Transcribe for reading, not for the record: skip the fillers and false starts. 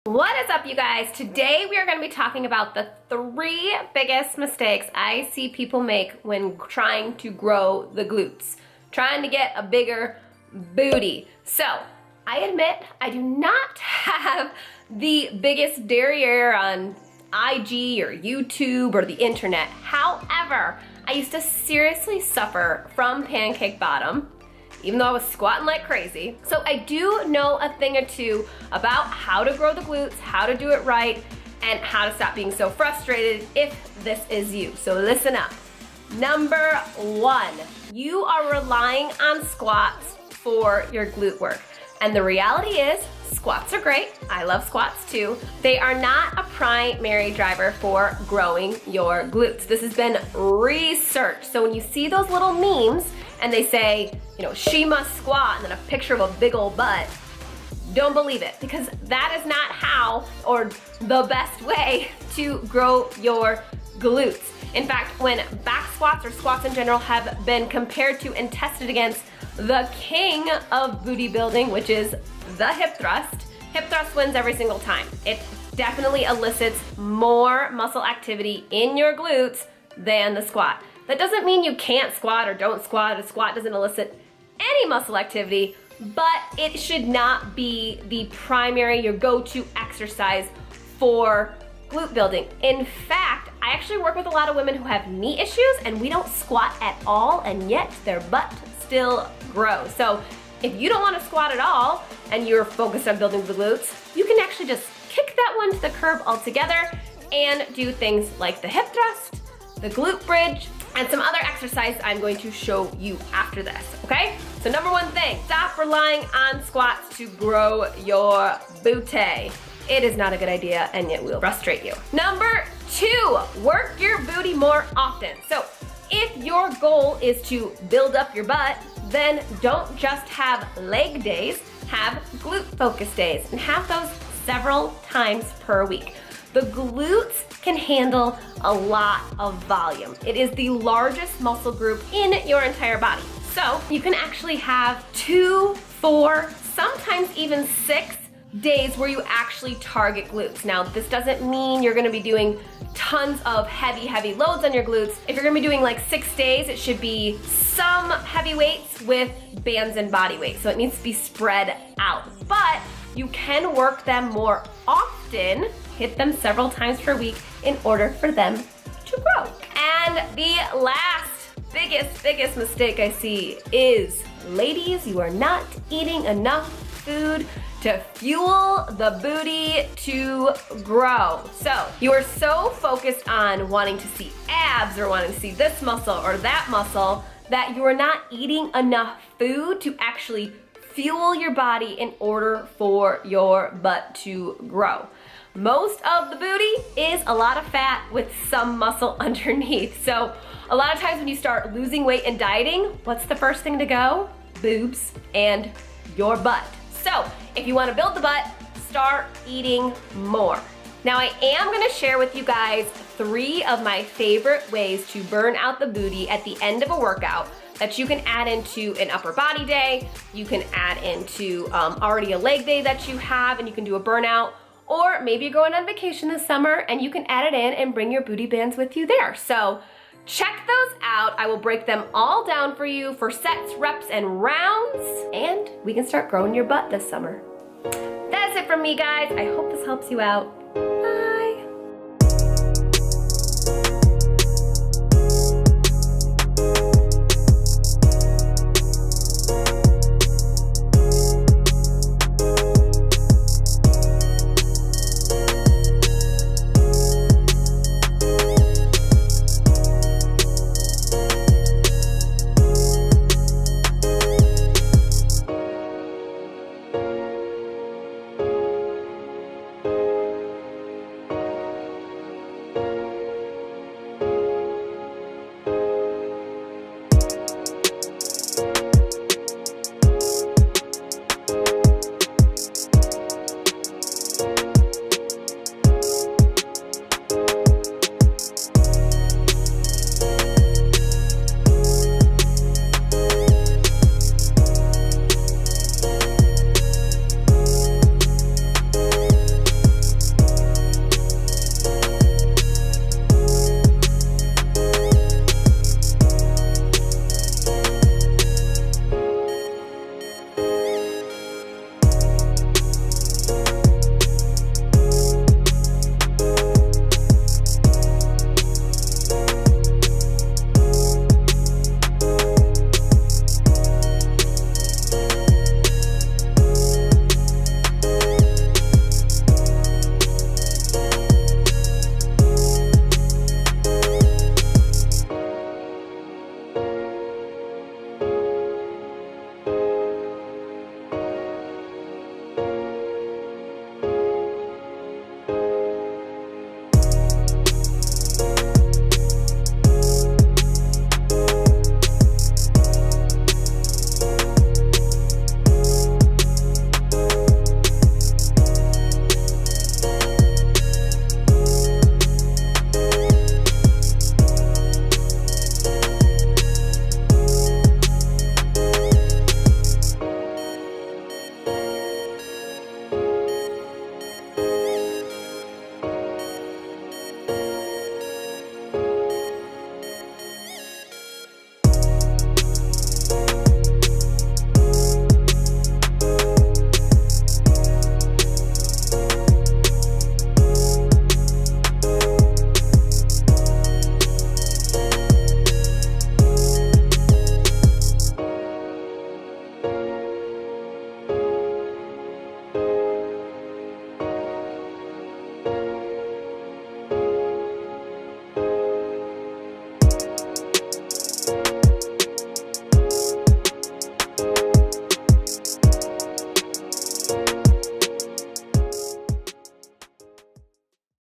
What is up, you guys? Today we are going to be talking about the 3 biggest mistakes I see people make when trying to grow the glutes, trying to get a bigger booty. So I admit I do not have the biggest derriere on IG or YouTube or the internet. However, I used to seriously suffer from pancake bottom, even though I was squatting like crazy. So I do know a thing or two about how to grow the glutes, how to do it right, and how to stop being so frustrated if this is you. So listen up. Number 1, you are relying on squats for your glute work. And the reality is, squats are great. I love squats too. They are not a primary driver for growing your glutes. This has been researched. So when you see those little memes and they say, you know, she must squat and then a picture of a big old butt, don't believe it, because that is not how or the best way to grow your glutes. In fact, when back squats or squats in general have been compared to and tested against the king of booty building, which is the hip thrust wins every single time. It definitely elicits more muscle activity in your glutes than the squat. That doesn't mean you can't squat or don't squat. A squat doesn't elicit any muscle activity, but it should not be the primary, your go-to exercise for glute building. In fact, I actually work with a lot of women who have knee issues and we don't squat at all, and yet their butt still grows. So if you don't want to squat at all and you're focused on building the glutes, you can actually just kick that one to the curb altogether and do things like the hip thrust, the glute bridge, and some other exercises I'm going to show you after this, okay? So number 1 thing, stop relying on squats to grow your booty. It is not a good idea and it will frustrate you. Number 2, work your booty more often. So if your goal is to build up your butt, then don't just have leg days, have glute focus days, and have those several times per week. The glutes can handle a lot of volume. It is the largest muscle group in your entire body. So you can actually have 2, 4, sometimes even 6 days where you actually target glutes. Now, this doesn't mean you're gonna be doing tons of heavy loads on your glutes. If you're gonna be doing like 6 days, it should be some heavy weights with bands and body weight. So it needs to be spread out. But you can work them more often, hit them several times per week in order for them to grow. And the last biggest mistake I see is, ladies, you are not eating enough food to fuel the booty to grow. So you are so focused on wanting to see abs or wanting to see this muscle or that muscle that you are not eating enough food to actually fuel your body in order for your butt to grow. Most of the booty is a lot of fat with some muscle underneath. So a lot of times when you start losing weight and dieting, what's the first thing to go? Boobs and your butt. So if you want to build the butt, start eating more. Now I am going to share with you guys 3 of my favorite ways to burn out the booty at the end of a workout that you can add into an upper body day. You can add into already a leg day that you have and you can do a burnout. Or maybe you're going on vacation this summer and you can add it in and bring your booty bands with you there. So check those out. I will break them all down for you for sets, reps, and rounds, and we can start growing your butt this summer. That's it from me, guys. I hope this helps you out.